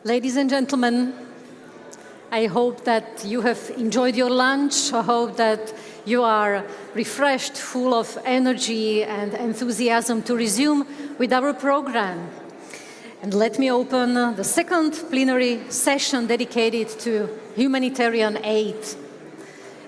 Ladies and gentlemen, I hope that you have enjoyed your lunch. I hope that you are refreshed, full of energy and enthusiasm to resume with our program. And let me open the second plenary session dedicated to humanitarian aid.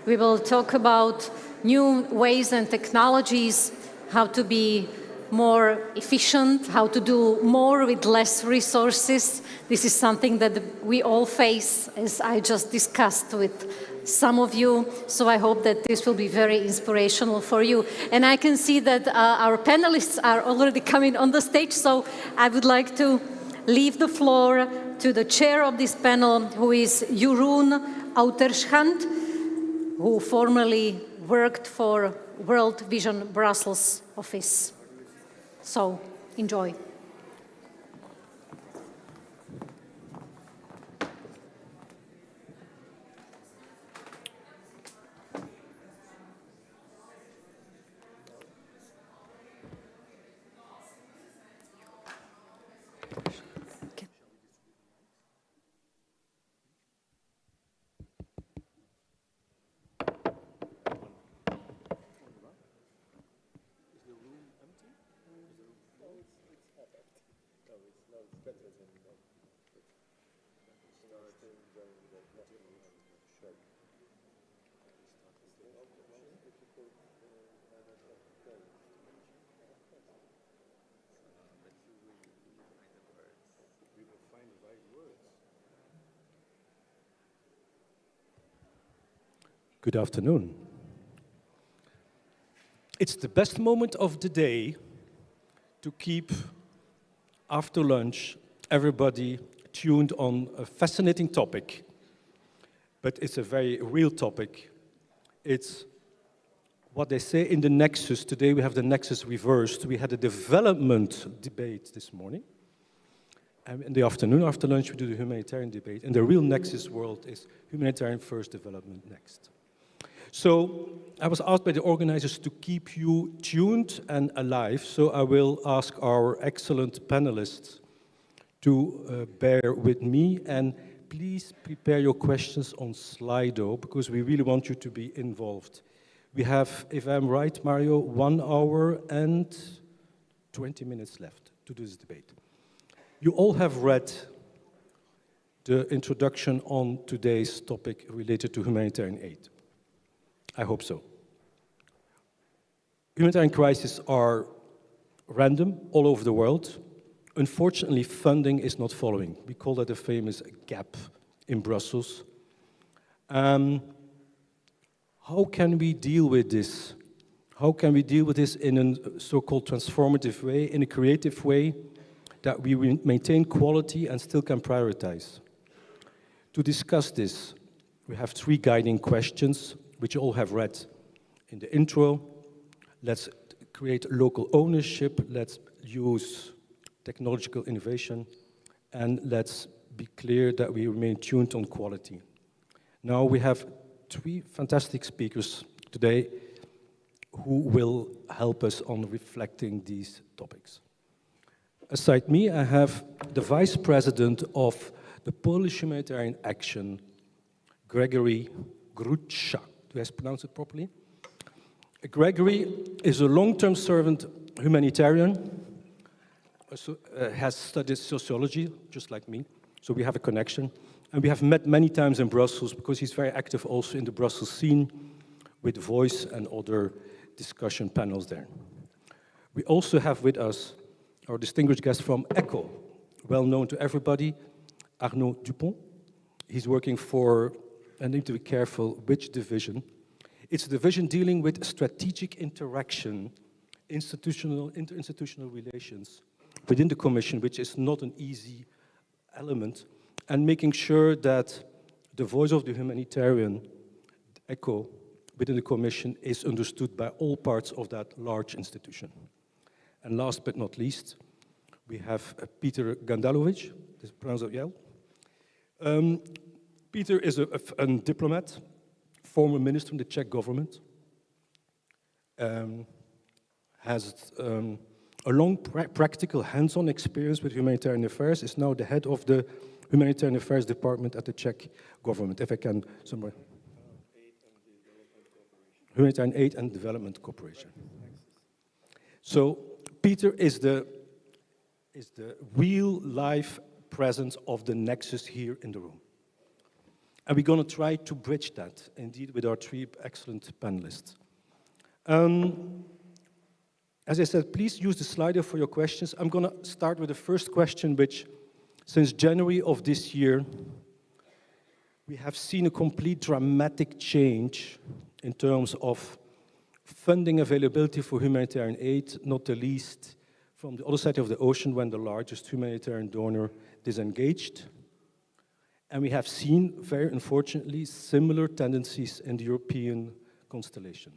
We will talk about new ways and technologies, how to be more efficient, how to do more with less resources. This is something that we all face, as I just discussed with some of you. So I hope that this will be very inspirational for you. And I can see that our panelists are already coming on the stage. So I would like to leave the floor to the chair of this panel, who is Jeroen Uytterschaut, who formerly worked for World Vision Brussels office. So, enjoy. Good afternoon. It's the best moment of the day to keep, after lunch, everybody tuned on a fascinating topic. But it's a very real topic. It's what they say in the nexus. Today we have the nexus reversed. We had a development debate this morning. And in the afternoon, after lunch, we do the humanitarian debate. And the real nexus world is humanitarian first, development next. So I was asked by the organizers to keep you tuned and alive, so I will ask our excellent panelists to bear with me, and please prepare your questions on Slido, because we really want you to be involved. We have, if I'm right, Mario, 1 hour and 20 minutes left to do this debate. You all have read the introduction on today's topic related to humanitarian aid. I hope so. Humanitarian crises are random all over the world. Unfortunately, funding is not following. We call that the famous gap in Brussels. How can we deal with this? How can we deal with this in a so-called transformative way, in a creative way, that we maintain quality and still can prioritize? To discuss this, we have 3 guiding questions, which you all have read in the intro. Let's create local ownership, let's use technological innovation, and let's be clear that we remain tuned on quality. Now we have 3 fantastic speakers today who will help us on reflecting these topics. Aside me, I have the Vice President of the Polish Humanitarian Action, Grzegorz Gruca. Do I pronounce it properly? Gregory is a long-term servant humanitarian, has studied sociology, just like me, so we have a connection. And we have met many times in Brussels because he's very active also in the Brussels scene with Voice and other discussion panels there. We also have with us our distinguished guest from ECHO, well known to everybody, Arnaud Dupont. He's working for, I need to be careful, which division? It's a division dealing with strategic interaction, interinstitutional relations within the Commission, which is not an easy element, and making sure that the voice of the humanitarian ECHO within the Commission is understood by all parts of that large institution. And last but not least, we have Petr Gandalovič, this is pronounced well. Petr is a diplomat, former minister in the Czech government, has a long practical hands-on experience with humanitarian affairs, is now the head of the Humanitarian Affairs Department at the Czech government, if I can somewhere. Humanitarian Aid and Development Cooperation. So Petr is the real life presence of the nexus here in the room. And we're going to try to bridge that, indeed, with our three excellent panelists. As I said, please use the slider for your questions. I'm going to start with the first question, which, since January of this year, we have seen a complete dramatic change in terms of funding availability for humanitarian aid, not the least from the other side of the ocean when the largest humanitarian donor disengaged. And we have seen, very unfortunately, similar tendencies in the European constellation.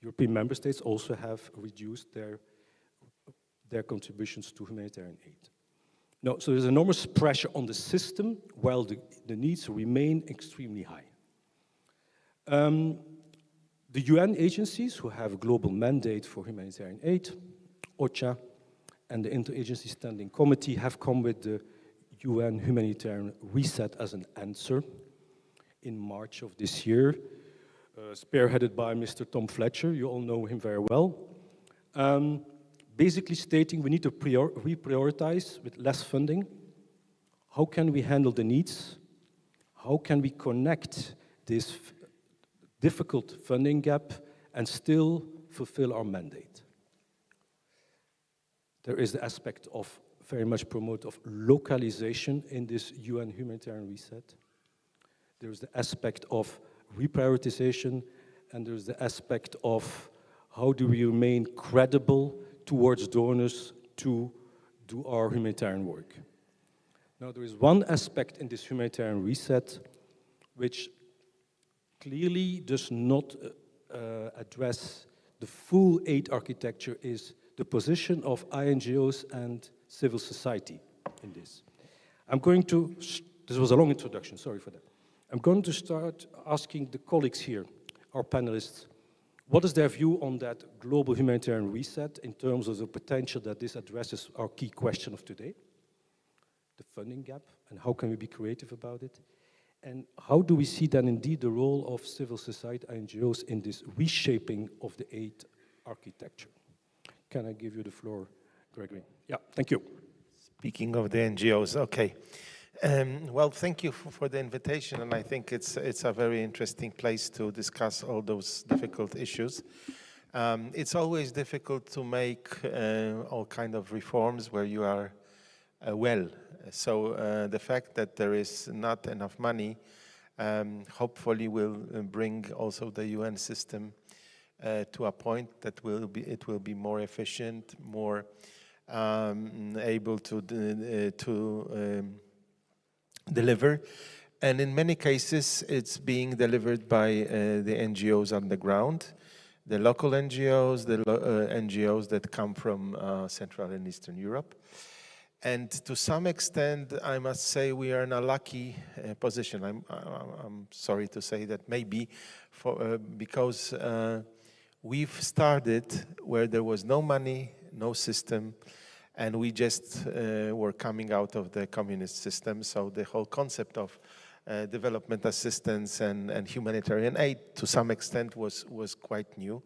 European member states also have reduced their contributions to humanitarian aid. No, so there's enormous pressure on the system while the needs remain extremely high. The UN agencies who have a global mandate for humanitarian aid, OCHA, and the Interagency Standing Committee have come with the UN Humanitarian Reset as an answer in March of this year, spearheaded by Mr. Tom Fletcher. You all know him very well. Basically stating we need to reprioritize with less funding. How can we handle the needs? How can we connect this difficult funding gap and still fulfill our mandate? There is the aspect of very much promote of localization in this UN humanitarian reset. There is the aspect of reprioritization, and there's the aspect of how do we remain credible towards donors to do our humanitarian work. Now, there is one aspect in this humanitarian reset which clearly does not address the full aid architecture, is the position of INGOs and civil society in this. This was a long introduction, sorry for that. I'm going to start asking the colleagues here, our panelists, what is their view on that global humanitarian reset in terms of the potential that this addresses our key question of today, the funding gap, and how can we be creative about it? And how do we see then indeed the role of civil society NGOs in this reshaping of the aid architecture? Can I give you the floor, Gregory? Yeah, thank you. Speaking of the NGOs, okay. Well, thank you for the invitation, and I think it's a very interesting place to discuss all those difficult issues. It's always difficult to make all kind of reforms where you are well. So the fact that there is not enough money hopefully will bring also the UN system to a point that it will be more efficient, more able to deliver, and in many cases it's being delivered by the NGOs on the ground, the local NGOs, the NGOs that come from Central and Eastern Europe. And to some extent, I must say we are in a lucky position. I'm sorry to say that maybe because we've started where there was no money, no system, and we just were coming out of the communist system. So the whole concept of development assistance and humanitarian aid to some extent was quite new.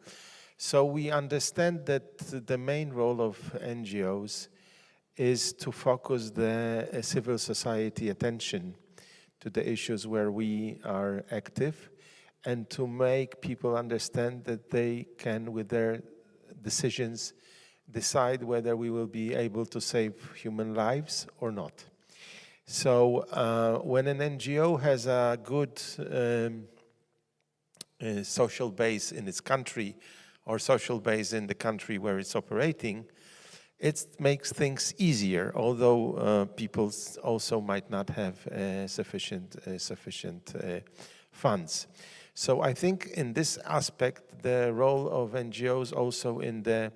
So we understand that the main role of NGOs is to focus the civil society attention to the issues where we are active and to make people understand that they can, with their decisions, decide whether we will be able to save human lives or not. So when an NGO has a good social base in its country or social base in the country where it's operating, it makes things easier, although people also might not have sufficient funds. So I think in this aspect, the role of NGOs also in the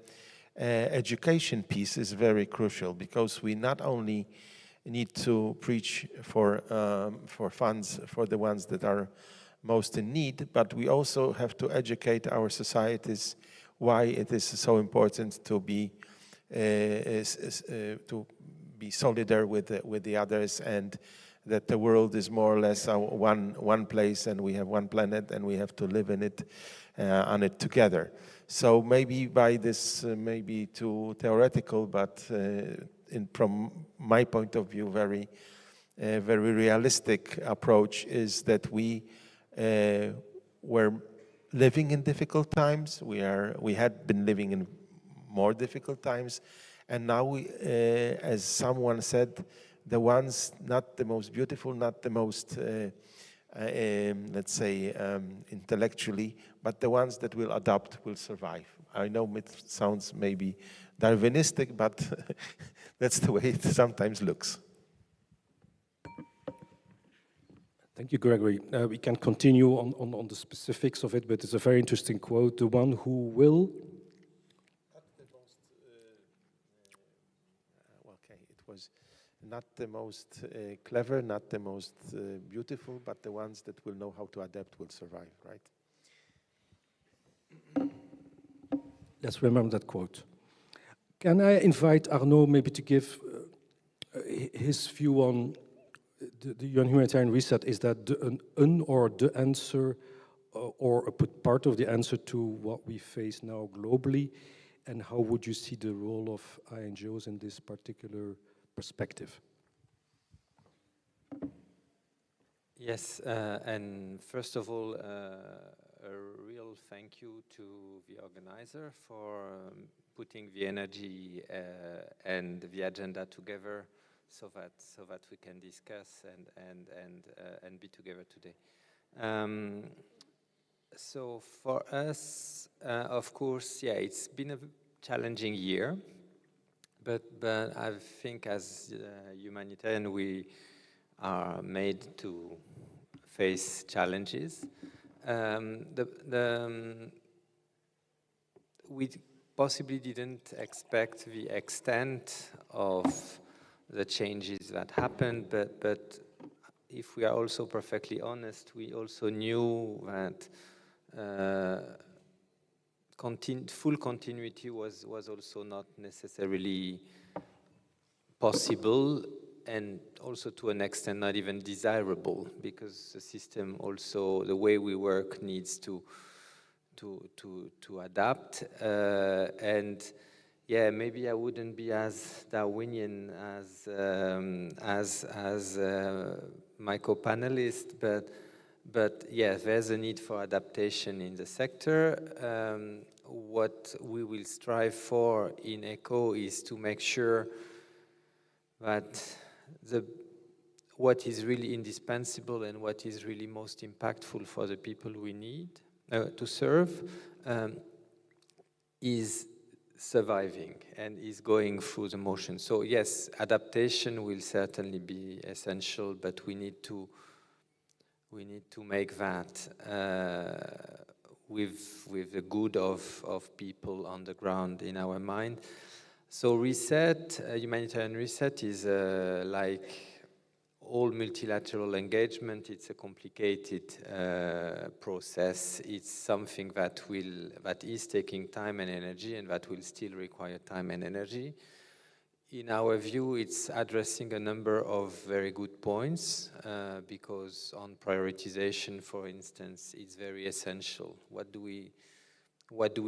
education piece is very crucial, because we not only need to preach for funds for the ones that are most in need, but we also have to educate our societies why it is so important to be solidar with the others and that the world is more or less one place, and we have one planet, and we have to live in it, on it together. So maybe by this, maybe too theoretical, but from my point of view, very realistic approach is that we were living in difficult times. We had been living in more difficult times, and now we, as someone said, the ones not the most beautiful, not the most, let's say, intellectually, but the ones that will adapt will survive. I know it sounds maybe Darwinistic, but that's the way it sometimes looks. Thank you, Gregory. We can continue on the specifics of it, but it's a very interesting quote. The one who will... Not the most, okay, it was not the most clever, not the most beautiful, but the ones that will know how to adapt will survive, right? Let's remember that quote. Can I invite Arnaud maybe to give his view on the humanitarian reset? Is that the answer or a part of the answer to what we face now globally? And how would you see the role of INGOs in this particular perspective? Yes, and first of all, a real thank you to the organizer for putting the energy and the agenda together so that we can discuss and be together today. So for us, of course, yeah, it's been a challenging year, but I think as humanitarian we are made to face challenges. We possibly didn't expect the extent of the changes that happened, but if we are also perfectly honest, we also knew that full continuity was also not necessarily possible, and also to an extent not even desirable, because the system also, the way we work needs to adapt. And yeah, maybe I wouldn't be as Darwinian as my co-panelist, but yeah, there's a need for adaptation in the sector. What we will strive for in ECHO is to make sure that what is really indispensable and what is really most impactful for the people we need to serve is surviving and is going through the motion. So yes, adaptation will certainly be essential, but we need to make that with the good of people on the ground in our mind. So reset, humanitarian reset is like all multilateral engagement. It's a complicated process. It's something that is taking time and energy, and that will still require time and energy. In our view, it's addressing a number of very good points, because on prioritization, for instance, it's very essential. What do we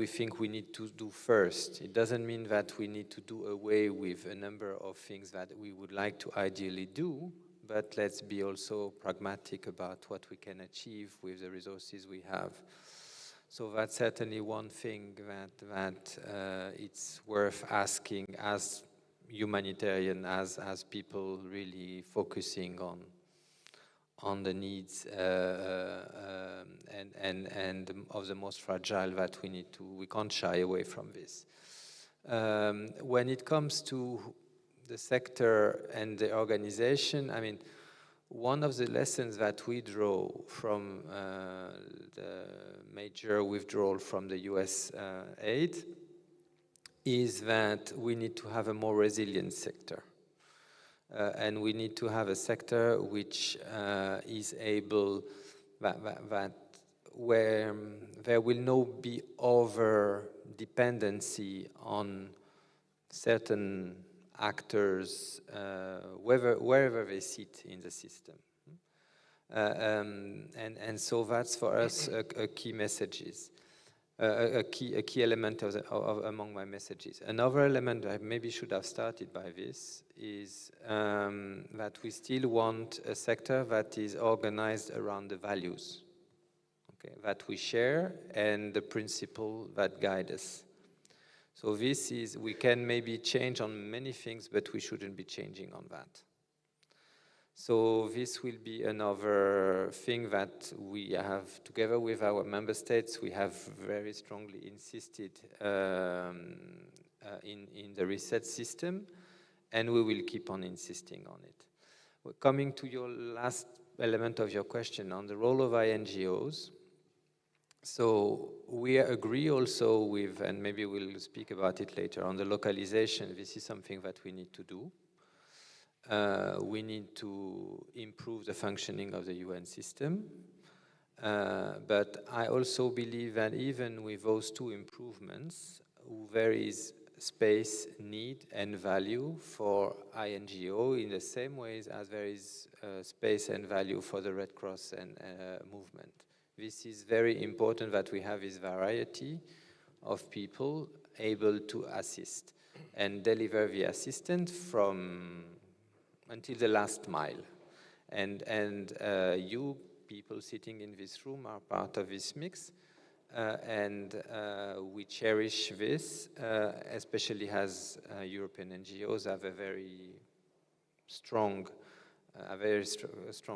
think we need to do first? It doesn't mean that we need to do away with a number of things that we would like to ideally do, but let's be also pragmatic about what we can achieve with the resources we have. So that's certainly one thing that it's worth asking as humanitarian, as people really focusing on the needs and of the most fragile that we can't shy away from this. When it comes to the sector and the organization, I mean, one of the lessons that we draw from the major withdrawal from the US aid is that we need to have a more resilient sector. And we need to have a sector which is able, where there will not be over dependency on certain actors wherever they sit in the system. And so that's for us a key messages, a key element among my messages. Another element I maybe should have started by this is that we still want a sector that is organized around the values, okay, that we share and the principle that guide us. So this is, we can maybe change on many things, but we shouldn't be changing on that. So this will be another thing that we have, together with our member states, we have very strongly insisted in the research system, and we will keep on insisting on it. Coming to your last element of your question on the role of INGOs, so we agree also with, and maybe we'll speak about it later, on the localization. This is something that we need to do. We need to improve the functioning of the UN system. But I also believe that even with those two improvements, there is space, need, and value for INGO in the same ways as there is space and value for the Red Cross and movement. This is very important that we have this variety of people able to assist and deliver the assistance from until the last mile. And you people sitting in this room are part of this mix, and we cherish this, especially as European NGOs have a very strong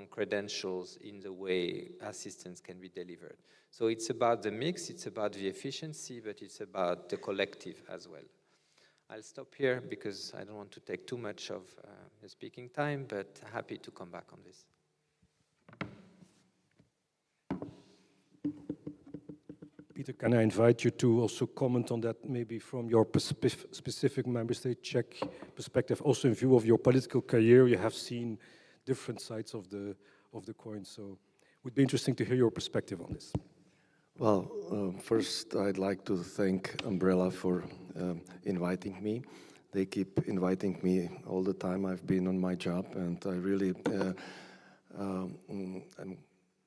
credentials in the way assistance can be delivered. So it's about the mix, it's about the efficiency, but it's about the collective as well. I'll stop here because I don't want to take too much of the speaking time, but happy to come back on this. Petr, can I invite you to also comment on that, maybe from your specific member state, Czech perspective, also in view of your political career? You have seen different sides of the coin, so it would be interesting to hear your perspective on this. Well, first I'd like to thank Ambrela for inviting me. They keep inviting me all the time I've been on my job, and I really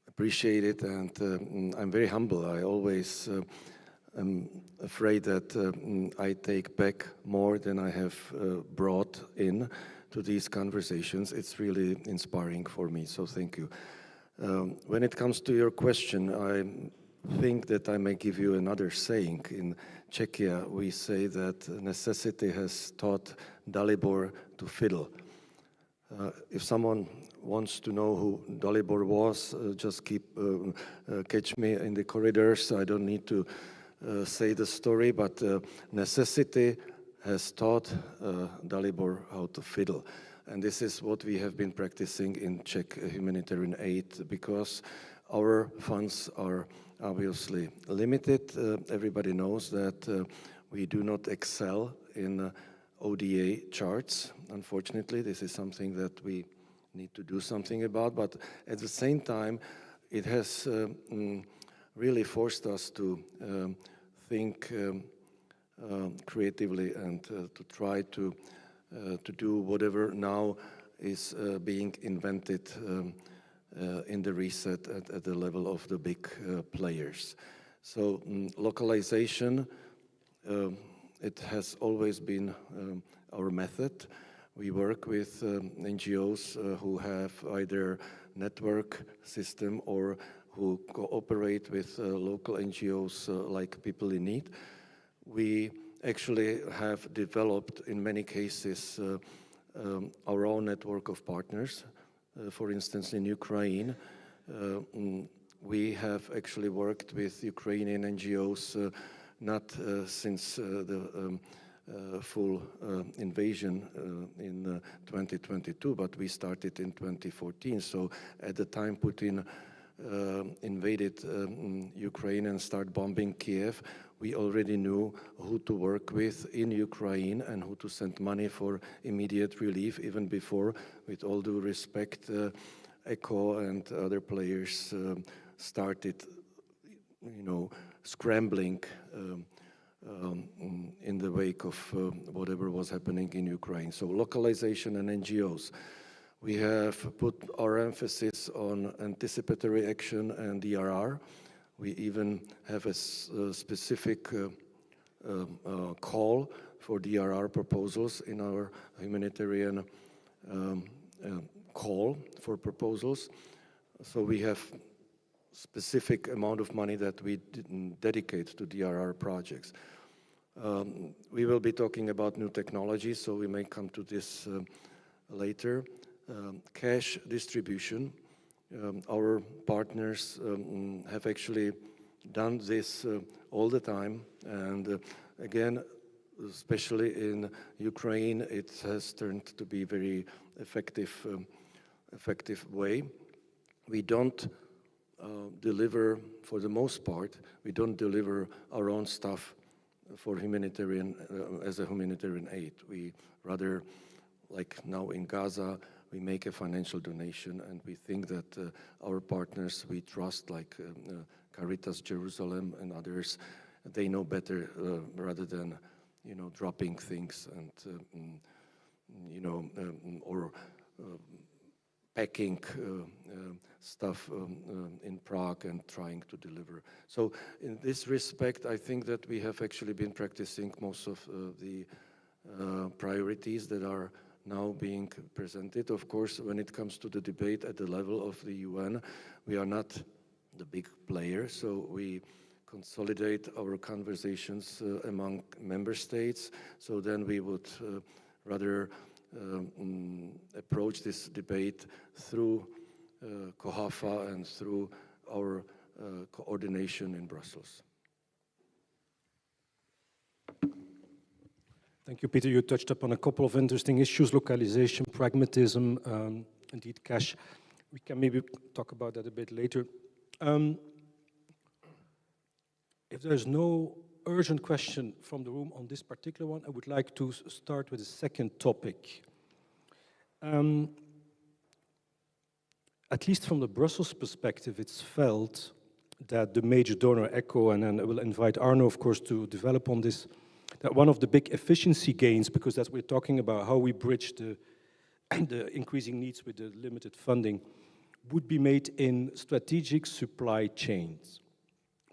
appreciate it, and I'm very humble. I always am afraid that I take back more than I have brought in to these conversations. It's really inspiring for me, so thank you. When it comes to your question, I think that I may give you another saying. In Czechia, we say that necessity has taught Dalibor to fiddle. If someone wants to know who Dalibor was, just catch me in the corridors. I don't need to say the story, but necessity has taught Dalibor how to fiddle. And this is what we have been practicing in Czech humanitarian aid, because our funds are obviously limited. Everybody knows that we do not excel in ODA charts. Unfortunately, this is something that we need to do something about, but at the same time, it has really forced us to think creatively and to try to do whatever now is being invented in the reset at the level of the big players. So localization, it has always been our method. We work with NGOs who have either network system or who cooperate with local NGOs like People in Need. We actually have developed, in many cases, our own network of partners. For instance, in Ukraine, we have actually worked with Ukrainian NGOs not since the full invasion in 2022, but we started in 2014. So at the time Putin invaded Ukraine and started bombing Kiev, we already knew who to work with in Ukraine and who to send money for immediate relief, even before, with all due respect, ECHO and other players started, scrambling in the wake of whatever was happening in Ukraine. So localization and NGOs. We have put our emphasis on anticipatory action and DRR. We even have a specific call for DRR proposals in our humanitarian call for proposals. So we have specific amount of money that we dedicate to DRR projects. We will be talking about new technologies, so we may come to this later. Cash distribution. Our partners have actually done this all the time, and again, especially in Ukraine, it has turned to be very effective way. We don't deliver, for the most part, we don't deliver our own stuff for humanitarian as a humanitarian aid. We rather, like now in Gaza, we make a financial donation, and we think that our partners we trust, like Caritas Jerusalem and others, they know better rather than, you know, dropping things and you know, or packing stuff in Prague and trying to deliver. So in this respect, I think that we have actually been practicing most of the priorities that are now being presented. Of course, when it comes to the debate at the level of the UN, we are not the big player, so we consolidate our conversations among member states. So then we would rather approach this debate through COHAFA and through our coordination in Brussels. Thank you, Peter. You touched upon a couple of interesting issues: localization, pragmatism, indeed cash. We can maybe talk about that a bit later. If there's no urgent question from the room on this particular one, I would like to start with the second topic. At least from the Brussels perspective, it's felt that the major donor, ECHO, and then I will invite Arnaud, of course, to develop on this, that one of the big efficiency gains, because that's what we're talking about, how we bridge the increasing needs with the limited funding, would be made in strategic supply chains.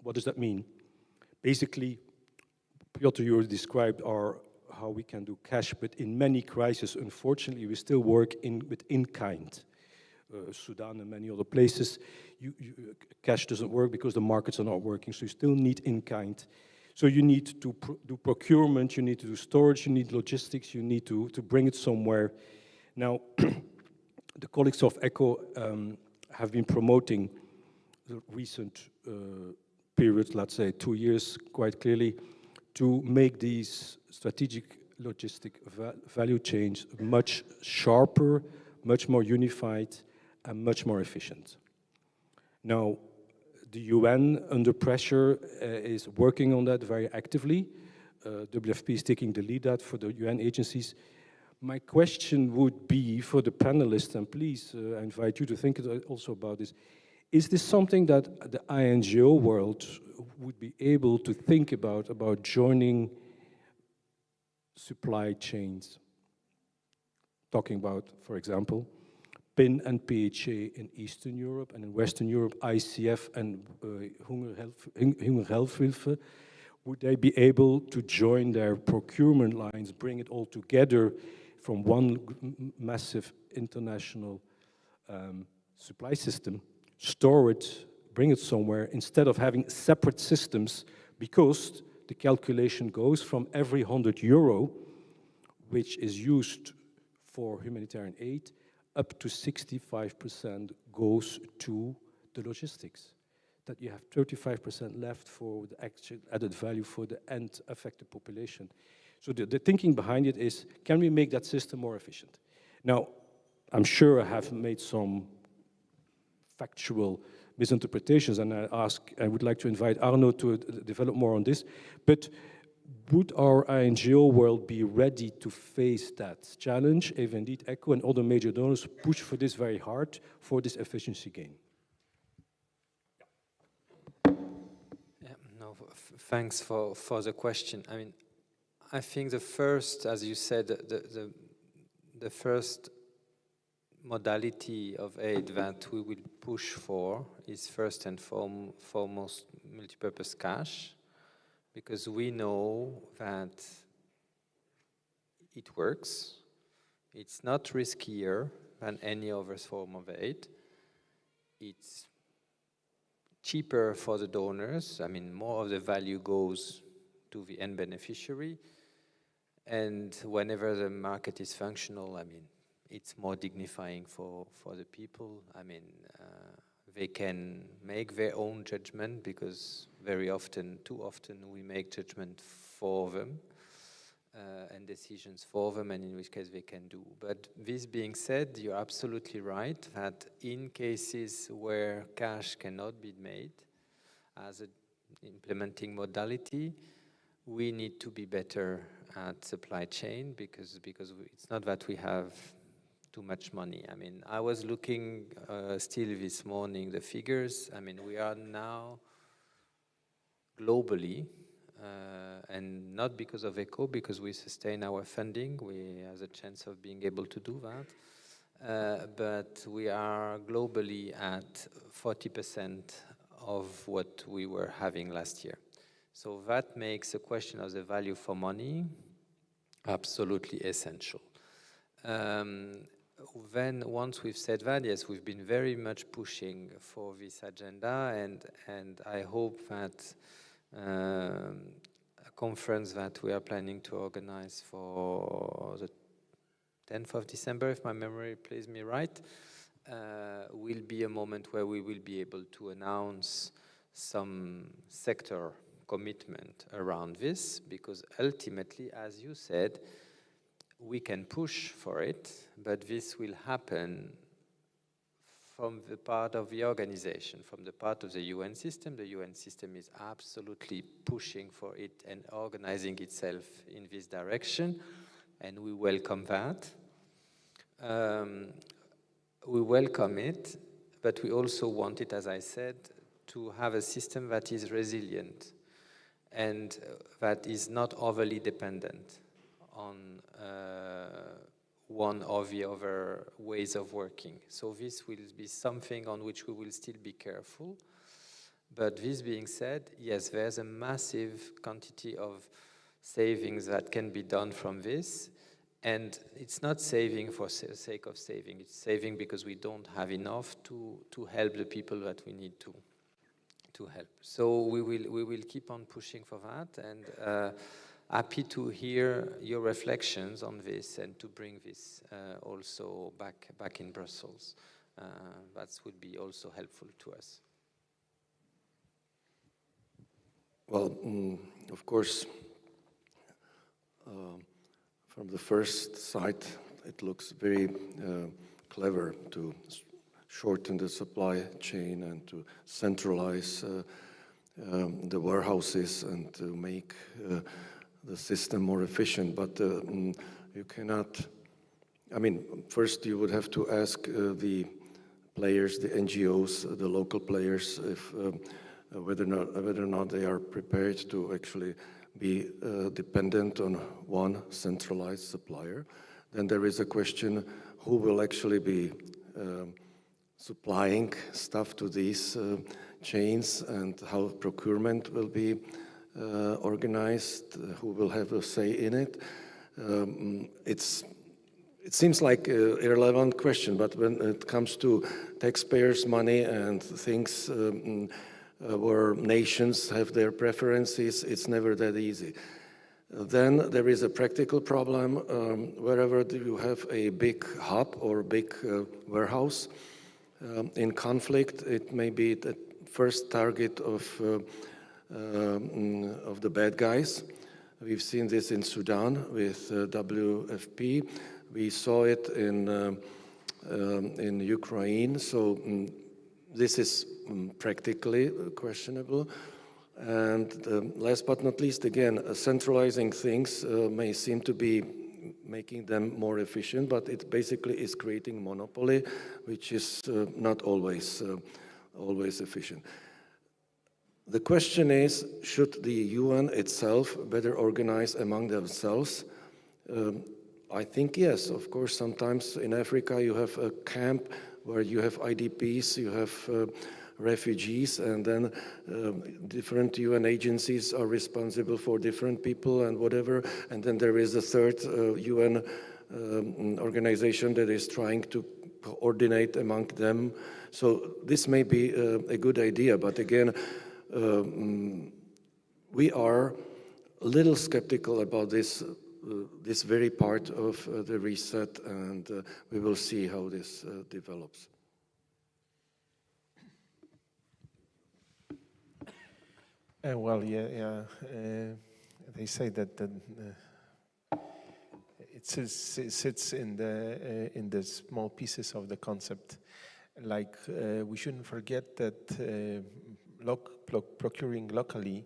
What does that mean? Basically, Petr, you described how we can do cash, but in many crises, unfortunately, we still work with in-kind. Sudan and many other places, cash doesn't work because the markets are not working, so you still need in-kind. So you need to do procurement, you need to do storage, you need logistics, you need to bring it somewhere. Now, the colleagues of ECHO have been promoting the recent period, let's say 2 years, quite clearly, to make these strategic logistic value chains much sharper, much more unified, and much more efficient. Now, the UN, under pressure, is working on that very actively. WFP is taking the lead out for the UN agencies. My question would be for the panelists, and please, I invite you to think also about this. Is this something that the INGO world would be able to think about joining supply chains? Talking about, for example, PIN and PHA in Eastern Europe, and in Western Europe, ICF and Hungerhilfe. Would they be able to join their procurement lines, bring it all together from one massive international supply system, store it, bring it somewhere, instead of having separate systems, because the calculation goes from every €100 which is used for humanitarian aid, up to 65% goes to the logistics. That you have 35% left for the actual added value for the end affected population. So the thinking behind it is, can we make that system more efficient? Now, I'm sure I have made some factual misinterpretations, and I would like to invite Arnaud to develop more on this, but would our INGO world be ready to face that challenge if indeed ECHO and other major donors push for this very hard for this efficiency gain? No, thanks for the question. I mean, I think the first, as you said, the first modality of aid that we will push for is first and foremost multipurpose cash, because we know that it works. It's not riskier than any other form of aid. It's cheaper for the donors. I mean, more of the value goes to the end beneficiary. And whenever the market is functional, I mean, it's more dignifying for the people. I mean, they can make their own judgment, because very often, too often, we make judgment for them and decisions for them, and in which case they can do. But this being said, you're absolutely right that in cases where cash cannot be made as an implementing modality, we need to be better at supply chain, because it's not that we have too much money. I mean, I was looking still this morning, the figures. I mean, we are now globally, and not because of ECHO, because we sustain our funding, we have the chance of being able to do that. But we are globally at 40% of what we were having last year. So that makes the question of the value for money absolutely essential. Then once we've said that, yes, we've been very much pushing for this agenda, and I hope that a conference that we are planning to organize for the 10th of December, if my memory plays me right, will be a moment where we will be able to announce some sector commitment around this, because ultimately, as you said, we can push for it, but this will happen from the part of the organization, from the part of the UN system. The UN system is absolutely pushing for it and organizing itself in this direction, and we welcome that. We welcome it, but we also want it, as I said, to have a system that is resilient and that is not overly dependent on one or the other ways of working. So this will be something on which we will still be careful. But this being said, yes, there's a massive quantity of savings that can be done from this. And it's not saving for the sake of saving. It's saving because we don't have enough to help the people that we need to help. So we will keep on pushing for that, and happy to hear your reflections on this and to bring this also back in Brussels. That would be also helpful to us. Well, of course, from the first sight, it looks very clever to shorten the supply chain and to centralize the warehouses and to make the system more efficient. But you cannot, I mean, first you would have to ask the players, the NGOs, the local players, if whether or not they are prepared to actually be dependent on one centralized supplier. Then there is a question, who will actually be supplying stuff to these chains, and how procurement will be organized, who will have a say in it. It seems like an irrelevant question, but when it comes to taxpayers' money and things where nations have their preferences, it's never that easy. Then there is a practical problem. Wherever you have a big hub or big warehouse in conflict, it may be the first target of the bad guys. We've seen this in Sudan with WFP. We saw it in Ukraine. So this is practically questionable. And last but not least, again, centralizing things may seem to be making them more efficient, but it basically is creating monopoly, which is not always efficient. The question is, should the UN itself better organize among themselves? I think yes, of course. Sometimes in Africa you have a camp where you have IDPs, you have refugees, and then different UN agencies are responsible for different people and whatever. And then there is a third UN organization that is trying to coordinate among them. So this may be a good idea, but again, we are a little skeptical about this very part of the reset, and we will see how this develops. Well, yeah. They say that it sits in the small pieces of the concept. Like we shouldn't forget that procuring locally,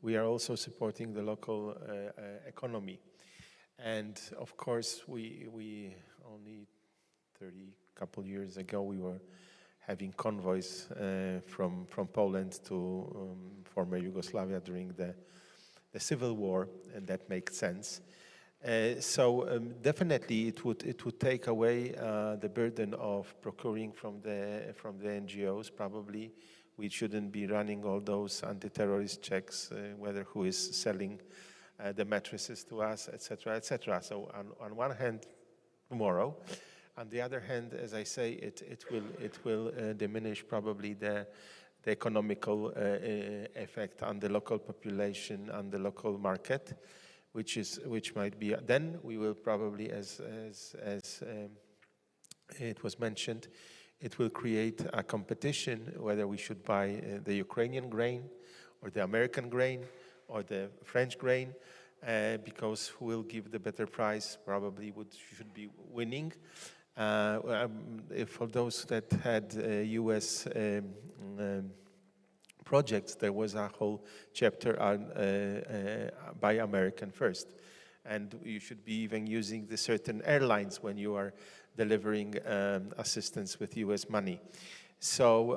we are also supporting the local economy. And of course, we only 30 couple years ago we were having convoys from Poland to former Yugoslavia during the civil war, and that makes sense. So definitely it would take away the burden of procuring from the NGOs. Probably we shouldn't be running all those anti-terrorist checks, whether who is selling the mattresses to us, etc., etc. So on one hand, tomorrow. On the other hand, as I say, it will diminish probably the economical effect on the local population, on the local market, which might be. Then we will probably, as it was mentioned, it will create a competition whether we should buy the Ukrainian grain or the American grain or the French grain, because who will give the better price probably should be winning. For those that had U.S. projects, there was a whole chapter on buy American first, and you should be even using the certain airlines when you are delivering assistance with U.S. money. So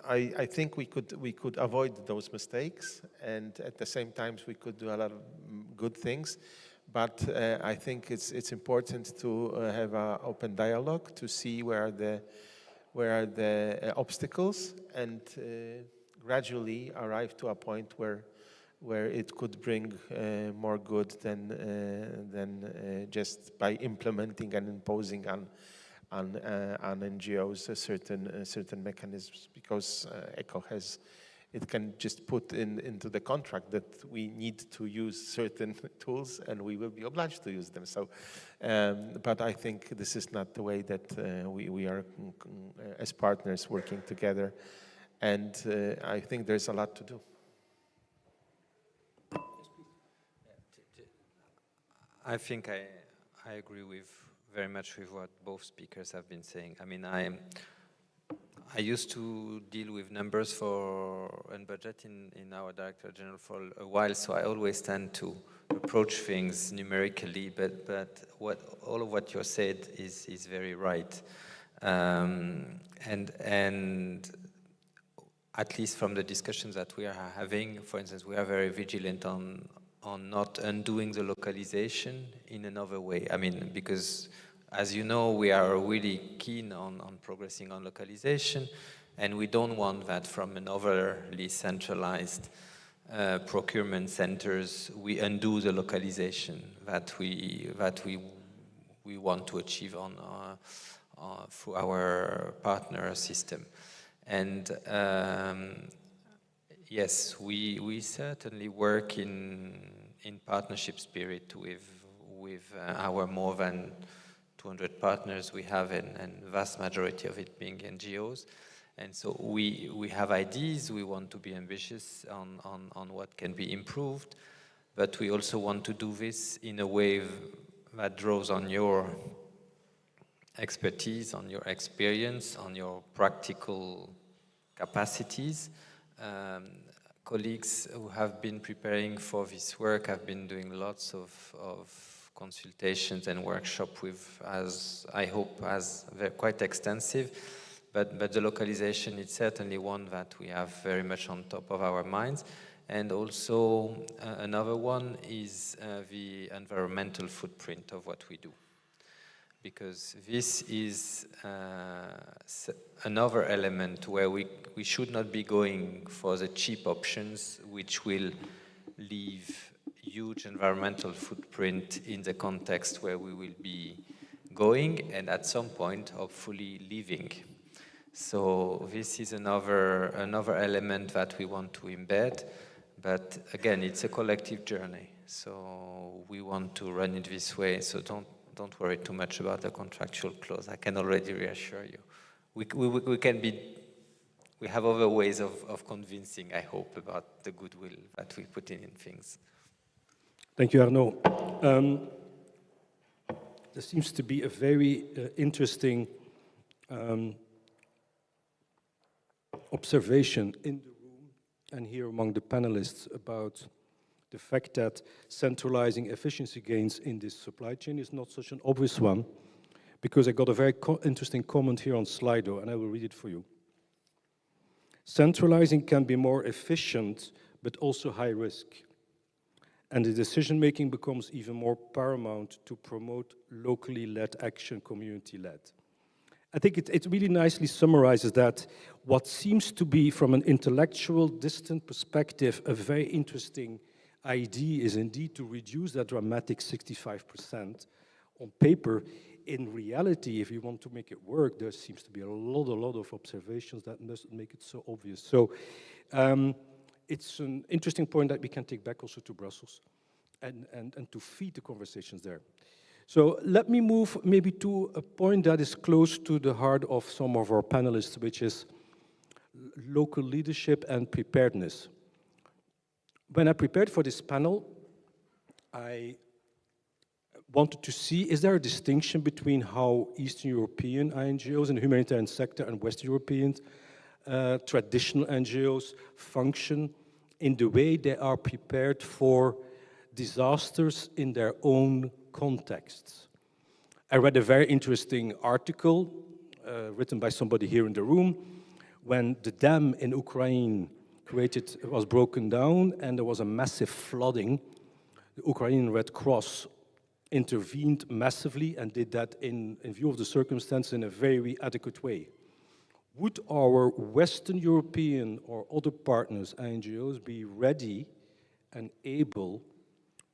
I think we could avoid those mistakes, and at the same time we could do a lot of good things. But I think it's important to have an open dialogue to see where are the obstacles, and gradually arrive to a point where it could bring more good than just by implementing and imposing on NGOs certain mechanisms, because ECHO it can just put into the contract that we need to use certain tools and we will be obliged to use them. So, but I think this is not the way that we are as partners working together, and I think there's a lot to do. I think I agree very much with what both speakers have been saying. I mean, I used to deal with numbers and budget in our Director General for a while, so I always tend to approach things numerically, but all of what you said is very right. And at least from the discussions that we are having, for instance, we are very vigilant on not undoing the localization in another way. I mean, because as you know, we are really keen on progressing on localization, and we don't want that from an overly centralized procurement centers we undo the localization that we want to achieve through our partner system. And yes, we certainly work in partnership spirit with our more than 200 partners we have, and vast majority of it being NGOs. And so we have ideas, we want to be ambitious on what can be improved, but we also want to do this in a way that draws on your expertise, on your experience, on your practical capacities. Colleagues who have been preparing for this work have been doing lots of consultations and workshops with, as I hope, quite extensive. But the localization is certainly one that we have very much on top of our minds. And also another one is the environmental footprint of what we do. Because this is another element where we should not be going for the cheap options, which will leave huge environmental footprint in the context where we will be going and at some point hopefully leaving. So this is another element that we want to embed, but again, it's a collective journey. So we want to run it this way. So don't worry too much about the contractual clause. I can already reassure you. We have other ways of convincing, I hope, about the goodwill that we put in things. Thank you, Arnaud. There seems to be a very interesting observation in the room and here among the panelists about the fact that centralizing efficiency gains in this supply chain is not such an obvious one, because I got a very interesting comment here on Slido, and I will read it for you. Centralizing can be more efficient, but also high risk. And the decision-making becomes even more paramount to promote locally led action, community-led. I think it really nicely summarizes that what seems to be, from an intellectual, distant perspective, a very interesting idea is indeed to reduce that dramatic 65% on paper. In reality, if you want to make it work, there seems to be a lot of observations that doesn't make it so obvious. So it's an interesting point that we can take back also to Brussels and to feed the conversations there. So let me move maybe to a point that is close to the heart of some of our panelists, which is local leadership and preparedness. When I prepared for this panel, I wanted to see, is there a distinction between how Eastern European NGOs in the humanitarian sector and Western European traditional NGOs function in the way they are prepared for disasters in their own contexts? I read a very interesting article written by somebody here in the room when the dam in Ukraine was broken down and there was a massive flooding. The Ukrainian Red Cross intervened massively and did that in view of the circumstances in a very adequate way. Would our Western European or other partners, NGOs, be ready and able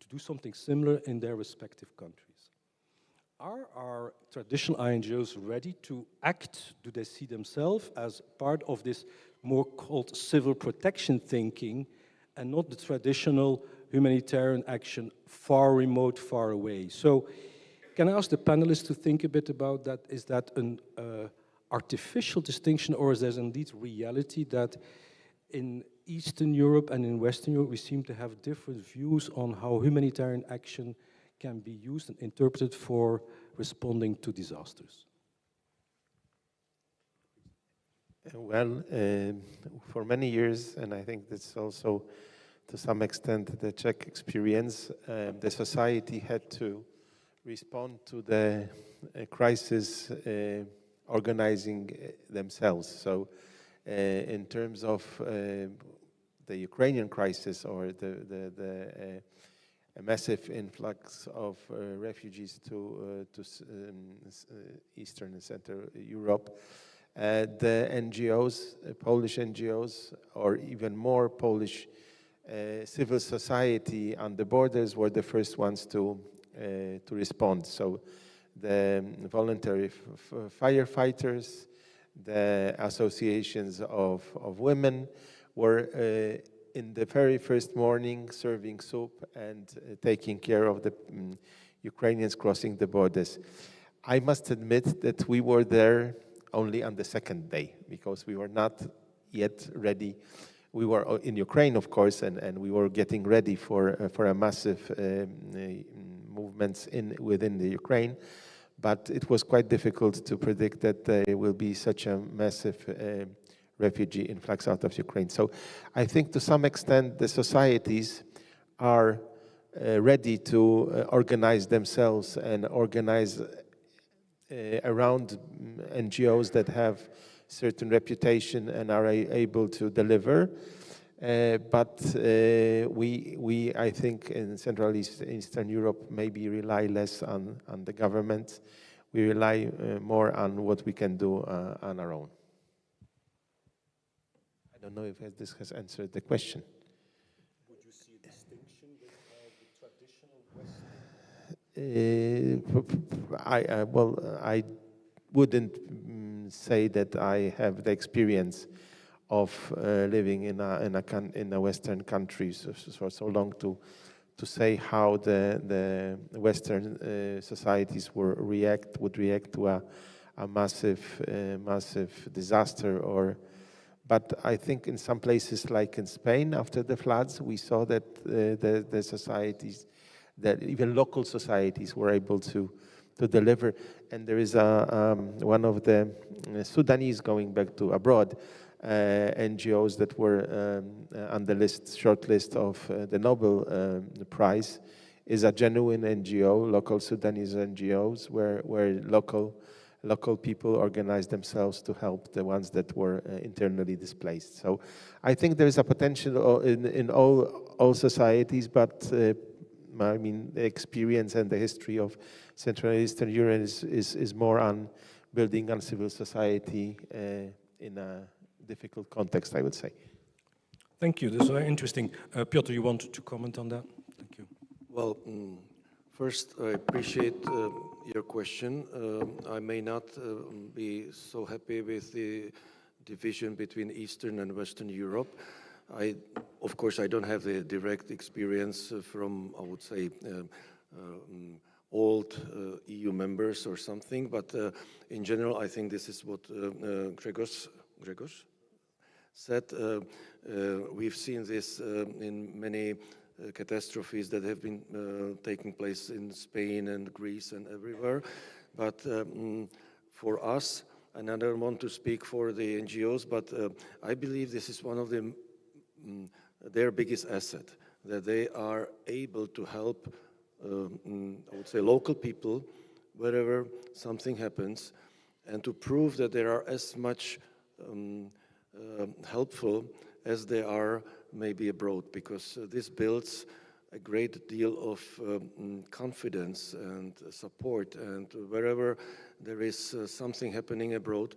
to do something similar in their respective countries? Are our traditional NGOs ready to act? Do they see themselves as part of this more called civil protection thinking and not the traditional humanitarian action, far remote, far away? So can I ask the panelists to think a bit about that? Is that an artificial distinction, or is there indeed reality that in Eastern Europe and in Western Europe we seem to have different views on how humanitarian action can be used and interpreted for responding to disasters? Well, for many years, and I think that's also to some extent the Czech experience, the society had to respond to the crisis organizing themselves. So in terms of the Ukrainian crisis or a massive influx of refugees to Eastern and Central Europe, the NGOs, Polish NGOs, or even more Polish civil society on the borders were the first ones to respond. So the voluntary firefighters, the associations of women were in the very first morning serving soup and taking care of the Ukrainians crossing the borders. I must admit that we were there only on the second day because we were not yet ready. We were in Ukraine, of course, and we were getting ready for a massive movements within the Ukraine, but it was quite difficult to predict that there will be such a massive refugee influx out of Ukraine. So I think to some extent the societies are ready to organize themselves and organize around NGOs that have certain reputation and are able to deliver. But we, I think, in Central Eastern Europe, maybe rely less on the government. We rely more on what we can do on our own. I don't know if this has answered the question. Would you see a distinction with the traditional Western? Well, I wouldn't say that I have the experience of living in a Western country for so long to say how the Western societies would react to a massive disaster. But I think in some places, like in Spain, after the floods, we saw that the societies, that even local societies, were able to deliver. And there is one of the Sudanese, going back to abroad, NGOs that were on the short list of the Nobel Prize, is a genuine NGO, local Sudanese NGOs, where local people organized themselves to help the ones that were internally displaced. So I think there is a potential in all societies, but I mean, the experience and the history of Central and Eastern Europe is more on building on civil society in a difficult context, I would say. Thank you. This is very interesting. Petr, you wanted to comment on that? Thank you. Well, first, I appreciate your question. I may not be so happy with the division between Eastern and Western Europe. Of course, I don't have the direct experience from, I would say, old EU members or something, but in general, I think this is what Grzegorz said. We've seen this in many catastrophes that have been taking place in Spain and Greece and everywhere. But for us, and I don't want to speak for the NGOs, but I believe this is one of their biggest asset, that they are able to help, I would say, local people wherever something happens, and to prove that they are as much helpful as they are maybe abroad, because this builds a great deal of confidence and support. And wherever there is something happening abroad,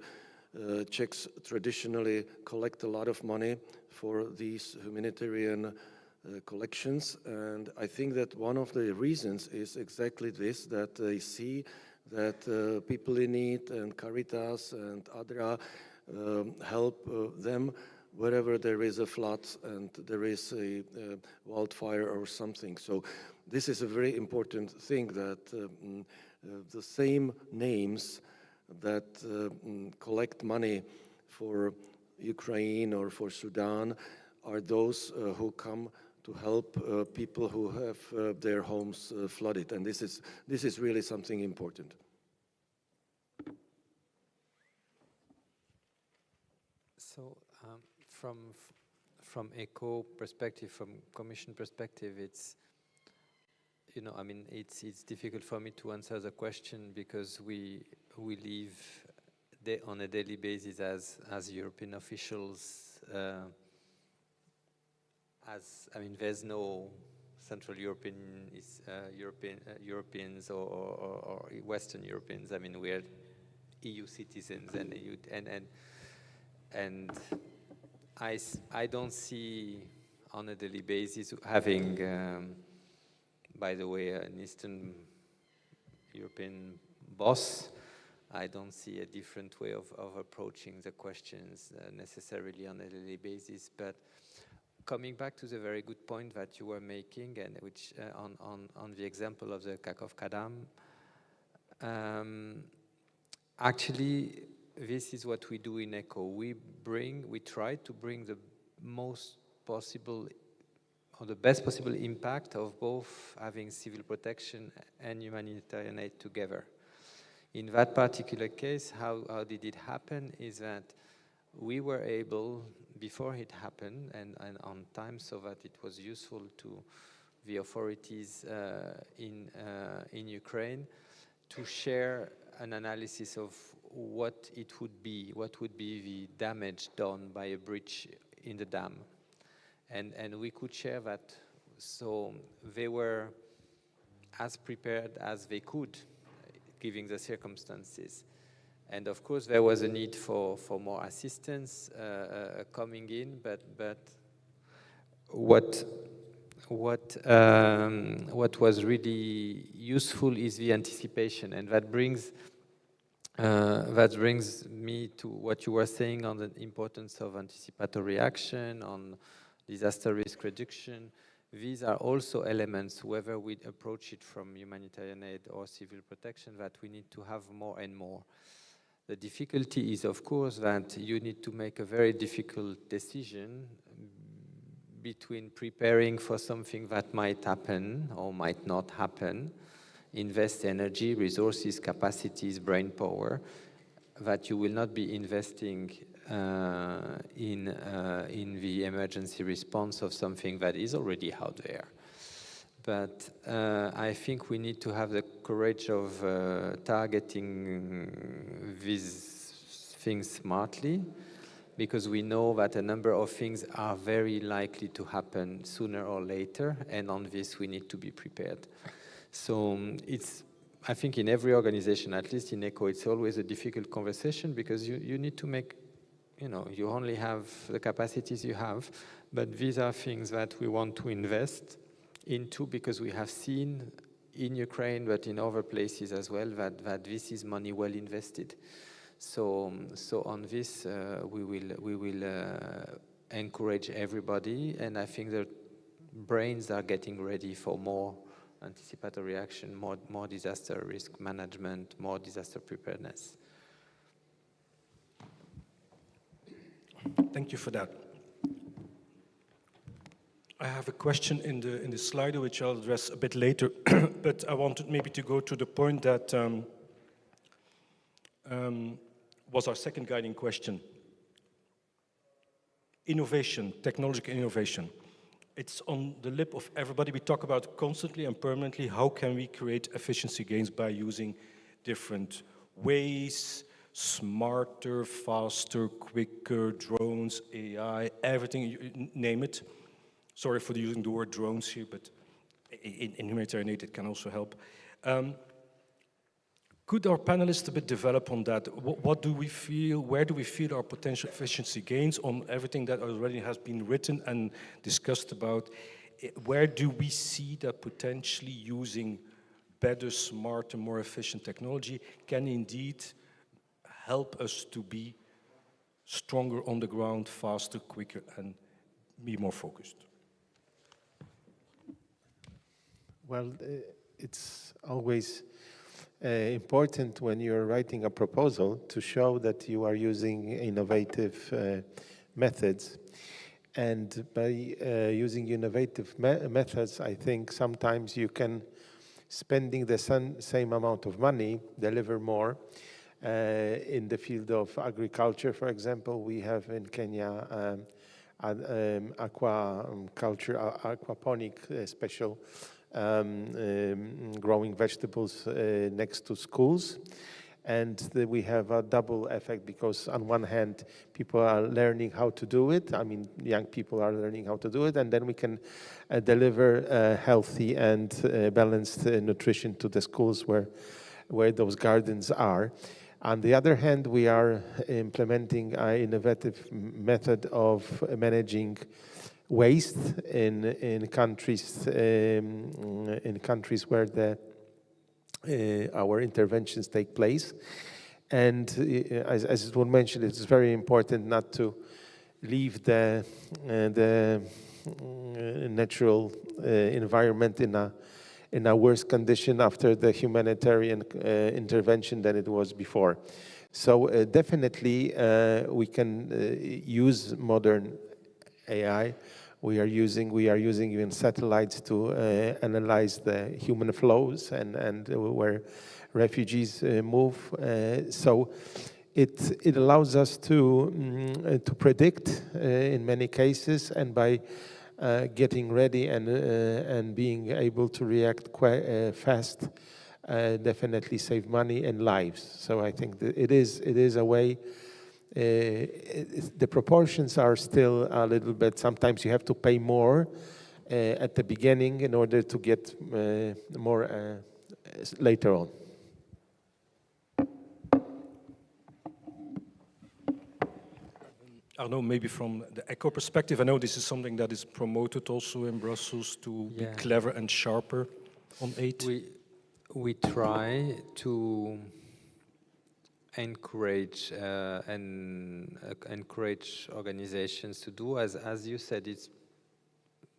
Czechs traditionally collect a lot of money for these humanitarian collections. And I think that one of the reasons is exactly this, that they see that people in need and Caritas and ADRA help them wherever there is a flood and there is a wildfire or something. So this is a very important thing, that the same names that collect money for Ukraine or for Sudan are those who come to help people who have their homes flooded. And this is really something important. So from ECHO perspective, from Commission perspective, it's, you know, I mean, it's difficult for me to answer the question, because we live on a daily basis as European officials. I mean, there's no Central Europeans or Western Europeans. I mean, we're EU citizens, and I don't see on a daily basis having, by the way, an Eastern European boss. I don't see a different way of approaching the questions necessarily on a daily basis. But coming back to the very good point that you were making, and which on the example of the Kakovka Dam, actually, this is what we do in ECHO. We try to bring the most possible, or the best possible impact of both having civil protection and humanitarian aid together. In that particular case, how did it happen is that we were able, before it happened, and on time, so that it was useful to the authorities in Ukraine, to share an analysis of what would be the damage done by a breach in the dam. And we could share that. So they were as prepared as they could, given the circumstances. And of course, there was a need for more assistance coming in, but what was really useful is the anticipation, and that brings me to what you were saying on the importance of anticipatory action, on disaster risk reduction. These are also elements, whether we approach it from humanitarian aid or civil protection, that we need to have more and more. The difficulty is, of course, that you need to make a very difficult decision between preparing for something that might happen or might not happen, invest energy, resources, capacities, brain power, that you will not be investing in the emergency response of something that is already out there. But I think we need to have the courage of targeting these things smartly, because we know that a number of things are very likely to happen sooner or later, and on this we need to be prepared. So I think in every organization, at least in ECHO, it's always a difficult conversation, because you need to make, you only have the capacities you have, but these are things that we want to invest into, because we have seen in Ukraine, but in other places as well, that this is money well invested. So on this, we will encourage everybody, and I think the brains are getting ready for more anticipatory action, more disaster risk management, more disaster preparedness. Thank you for that. I have a question in the slide, which I'll address a bit later, but I wanted maybe to go to the point that was our second guiding question. Innovation, technological innovation. It's on the lip of everybody. We talk about constantly and permanently, how can we create efficiency gains by using different ways, smarter, faster, quicker, drones, AI, everything, you name it. Sorry for using the word drones here, but in humanitarian aid it can also help. Could our panelists a bit develop on that? What do we feel, where do we feel our potential efficiency gains on everything that already has been written and discussed about? Where do we see that potentially using better, smarter, more efficient technology can indeed help us to be stronger on the ground, faster, quicker, and be more focused? Well, it's always important when you're writing a proposal to show that you are using innovative methods. And by using innovative methods, I think sometimes you can, spending the same amount of money, deliver more. In the field of agriculture, for example, we have in Kenya aquaponic special growing vegetables next to schools. And we have a double effect, because on one hand, people are learning how to do it. I mean, young people are learning how to do it, and then we can deliver healthy and balanced nutrition to the schools where those gardens are. On the other hand, we are implementing an innovative method of managing waste in countries where our interventions take place. And as it was mentioned, it's very important not to leave the natural environment in a worse condition after the humanitarian intervention than it was before. So definitely we can use modern AI. We are using even satellites to analyze the human flows and where refugees move. So it allows us to predict in many cases, and by getting ready and being able to react quite fast, definitely save money and lives. So I think that it is a way. The proportions are still a little bit, sometimes you have to pay more at the beginning in order to get more later on. Arnaud, maybe from the eco perspective, I know this is something that is promoted also in Brussels to be clever and sharper on aid. We try to encourage encourage organizations to do as you said. It's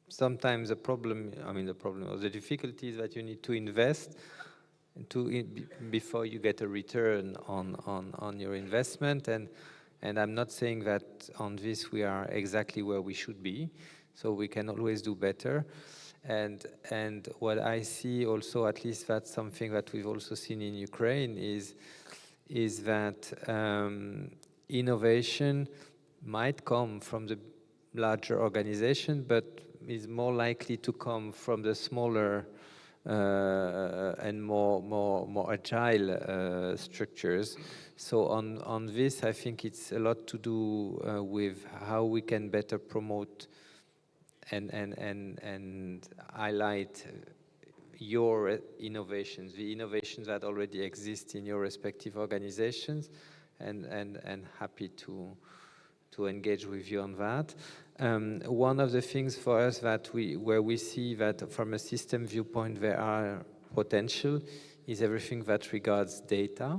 sometimes a problem. I mean, the problem or the difficulty is that you need to invest before you get a return on your investment. And I'm not saying that on this we are exactly where we should be, so we can always do better. And what I see also, at least that's something that we've also seen in Ukraine, is that innovation might come from the larger organization, but is more likely to come from the smaller and more agile structures. So on this, I think it's a lot to do with how we can better promote and highlight your innovations, the innovations that already exist in your respective organizations, and happy to engage with you on that. One of the things for us that where we see that from a system viewpoint there are potential is everything that regards data,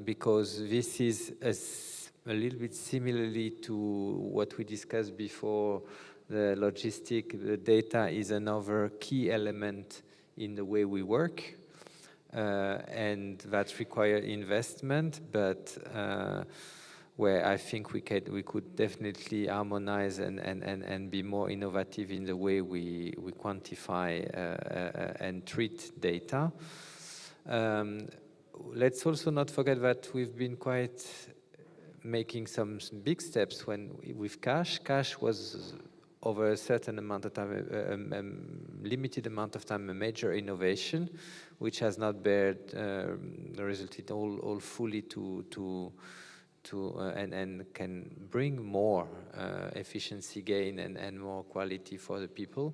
because this is a little bit similarly to what we discussed before, the logistic. The data is another key element in the way we work, and that require investment, but where I think we could definitely harmonize and be more innovative in the way we quantify and treat data. Let's also not forget that we've been quite making some big steps with cash. Cash was over a certain amount of time, limited amount of time, a major innovation, which has not resulted all fully and can bring more efficiency gain and more quality for the people.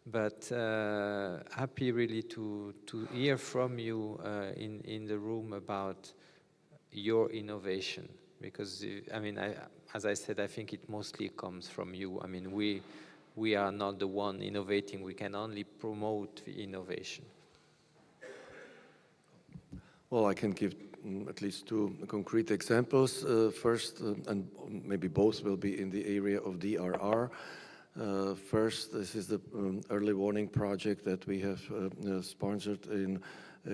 But happy really to hear from you in the room about your innovation, because I mean, as I said, I think it mostly comes from you. I mean, we are not the one innovating. We can only promote the innovation. Well, I can give at least two concrete examples. First, and maybe both will be in the area of DRR. First, this is the early warning project that we have sponsored in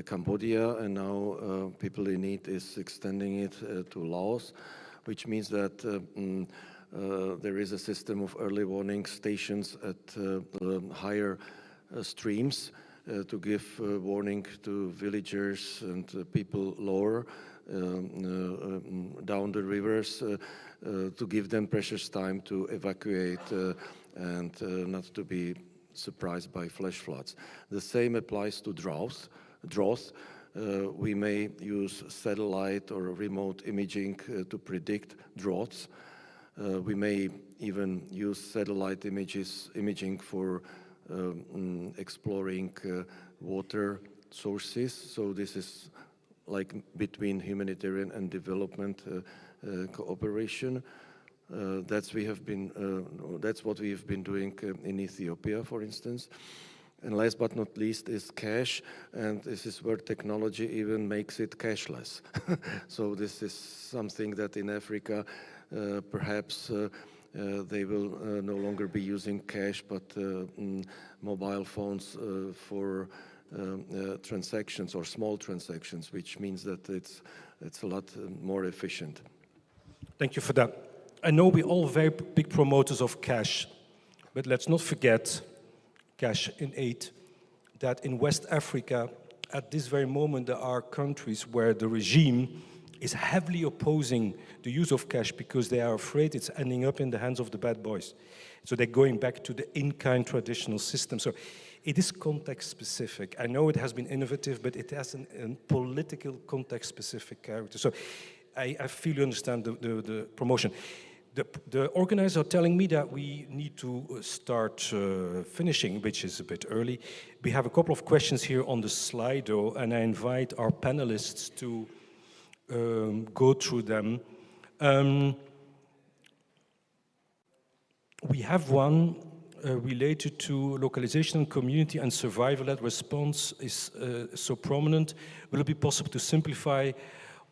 Cambodia, and now People in Need is extending it to Laos, which means that there is a system of early warning stations at higher streams to give warning to villagers and people lower down the rivers, to give them precious time to evacuate and not to be surprised by flash floods. The same applies to drought. We may use satellite or remote imaging to predict droughts. We may even use satellite imaging for exploring water sources. So this is like between humanitarian and development cooperation. That's what we have been doing in Ethiopia, for instance. And last but not least is cash, and this is where technology even makes it cashless. So this is something that in Africa perhaps they will no longer be using cash, but mobile phones for transactions or small transactions, which means that it's a lot more efficient. Thank you for that. I know we're all very big promoters of cash, but let's not forget cash in aid, that in West Africa, at this very moment, there are countries where the regime is heavily opposing the use of cash because they are afraid it's ending up in the hands of the bad boys. So they're going back to the in-kind traditional system. So it is context-specific. I know it has been innovative, but it has a political context-specific character. So I feel you understand the promotion. The organizers are telling me that we need to start finishing, which is a bit early. We have a couple of questions here on the Slido, and I invite our panelists to go through them. We have one related to localization and community and survival-led response is so prominent. Will it be possible to simplify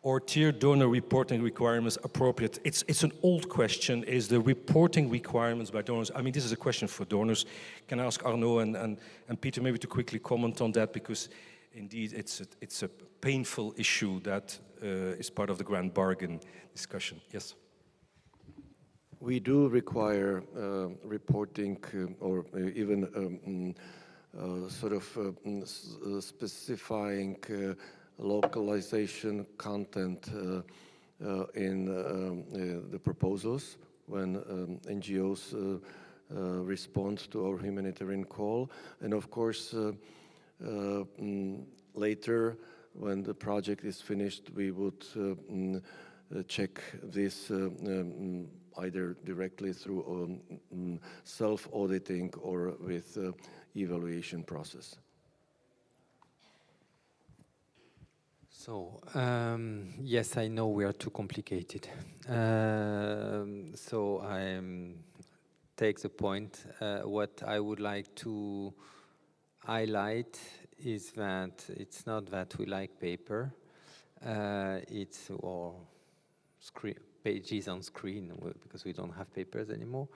or tier donor reporting requirements appropriate? It's an old question, is the reporting requirements by donors. I mean, this is a question for donors. Can I ask Arnaud and Petr maybe to quickly comment on that, because indeed it's a painful issue that is part of the grand bargain discussion. Yes. We do require reporting or even sort of specifying localization content in the proposals when NGOs respond to our humanitarian call. And of course, later, when the project is finished, we would check this either directly through self-auditing or with evaluation process. So, yes, I know we are too complicated. So I take the point. What I would like to highlight is that it's not that we like paper. It's or screen, pages on screen, because we don't have papers anymore.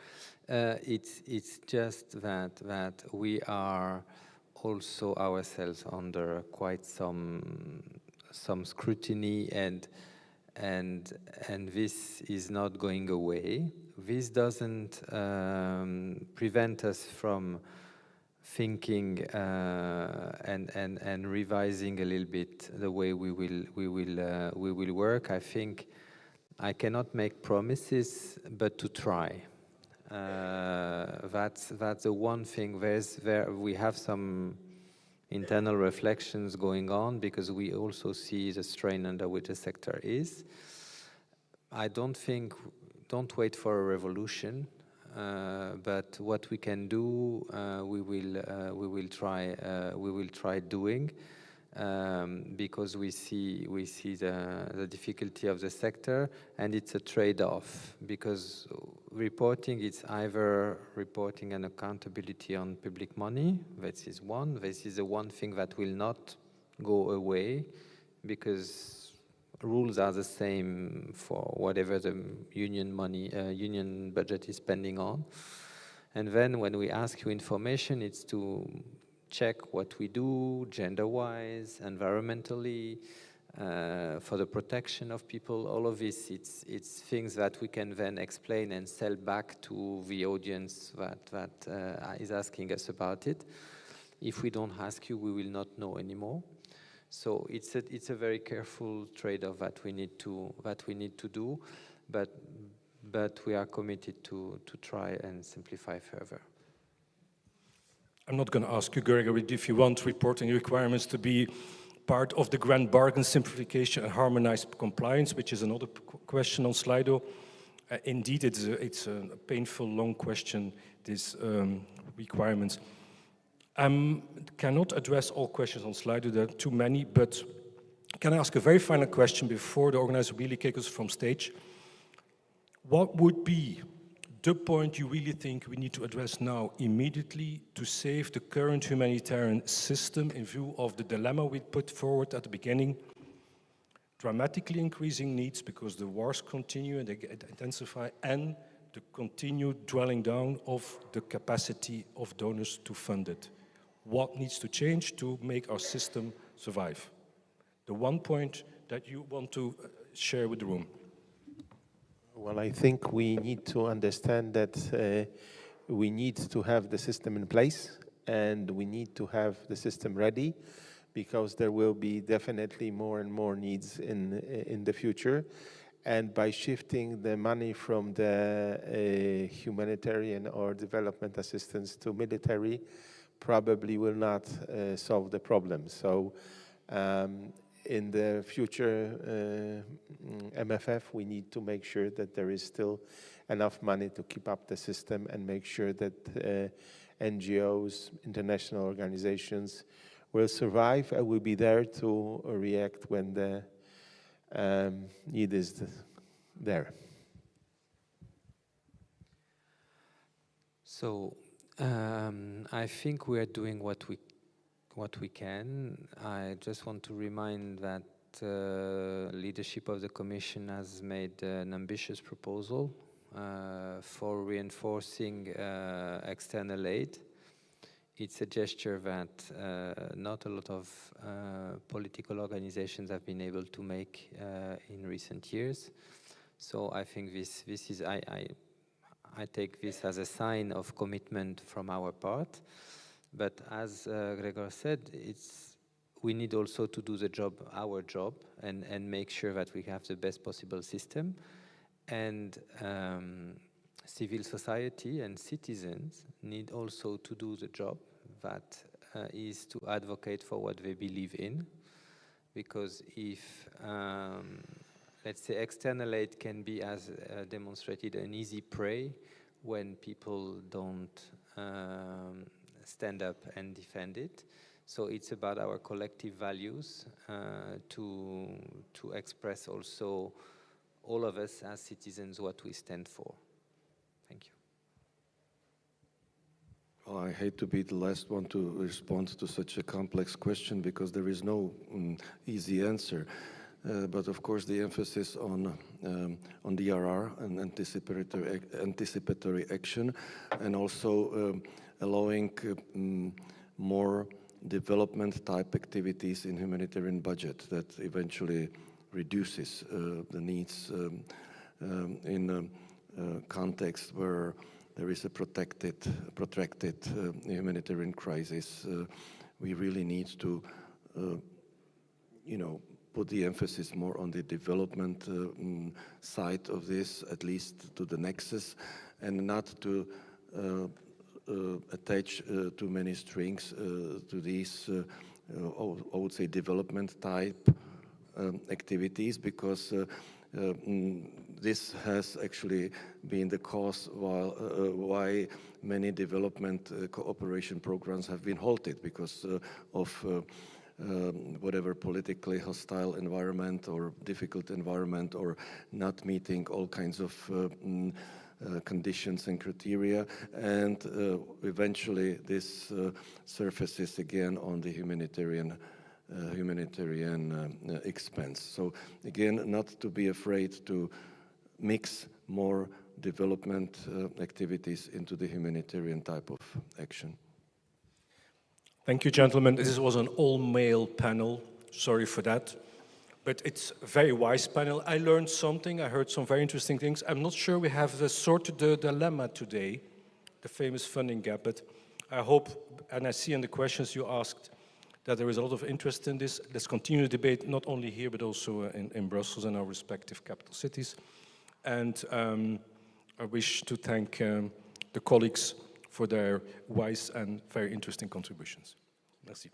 It's just that we are also ourselves under quite some scrutiny, and this is not going away. This doesn't prevent us from thinking and revising a little bit the way we will work. I think I cannot make promises, but to try. That's the one thing. We have some internal reflections going on, because we also see the strain under which the sector is. I don't wait for a revolution, but what we can do, we will try doing, because we see the difficulty of the sector, and it's a trade-off, because reporting, it's either reporting and accountability on public money. This is the one thing that will not go away, because rules are the same for whatever the union budget is spending on. And then when we ask you information, it's to check what we do gender-wise, environmentally, for the protection of people. All of this, it's things that we can then explain and sell back to the audience that is asking us about it. If we don't ask you, we will not know anymore. So it's a very careful trade-off that we need to do, but we are committed to try and simplify further. I'm not going to ask you, Gregory, if you want reporting requirements to be part of the grand bargain simplification and harmonized compliance, which is another question on Slido. Indeed, it's a painful, long question, these requirements. I cannot address all questions on Slido, there are too many, but can I ask a very final question before the organizer really kicks us from stage? What would be the point you really think we need to address now immediately to save the current humanitarian system in view of the dilemma we put forward at the beginning? Dramatically increasing needs because the wars continue and they intensify, and the continued dwelling down of the capacity of donors to fund it. What needs to change to make our system survive? The one point that you want to share with the room. Well, I think we need to understand that we need to have the system in place, and we need to have the system ready, because there will be definitely more and more needs in the future. And by shifting the money from the humanitarian or development assistance to military, probably will not solve the problem. So in the future MFF, we need to make sure that there is still enough money to keep up the system and make sure that NGOs, international organizations will survive and will be there to react when the need is there. So I think we are doing what we can. I just want to remind that leadership of the Commission has made an ambitious proposal for reinforcing external aid. It's a gesture that not a lot of political organizations have been able to make in recent years. So I think this is, I take this as a sign of commitment from our part. But as Grzegorz said, we need also to do the job, our job, and make sure that we have the best possible system. And civil society and citizens need also to do the job, that is to advocate for what they believe in. Because if, let's say, external aid can be, as demonstrated, an easy prey when people don't stand up and defend it. So it's about our collective values to express also, all of us as citizens, what we stand for. Thank you. Well, I hate to be the last one to respond to such a complex question because there is no easy answer. But of course, the emphasis on DRR and anticipatory action, and also allowing more development-type activities in humanitarian budget that eventually reduces the needs in a context where there is a protracted humanitarian crisis. We really need to, put the emphasis more on the development side of this, at least to the nexus, and not to attach too many strings to these, I would say, development type activities, because this has actually been the cause why many development cooperation programs have been halted, because of whatever politically hostile environment or difficult environment, or not meeting all kinds of conditions and criteria, and eventually this surfaces again on the humanitarian expense. So again, not to be afraid to mix more development activities into the humanitarian type of action. Thank you, gentlemen. This was an all-male panel. Sorry for that. But it's a very wise panel. I learned something. I heard some very interesting things. I'm not sure we have sorted the dilemma today, the famous funding gap, but I hope, and I see in the questions you asked, that there is a lot of interest in this. Let's continue the debate, not only here, but also in Brussels and our respective capital cities. And I wish to thank the colleagues for their wise and very interesting contributions. Merci.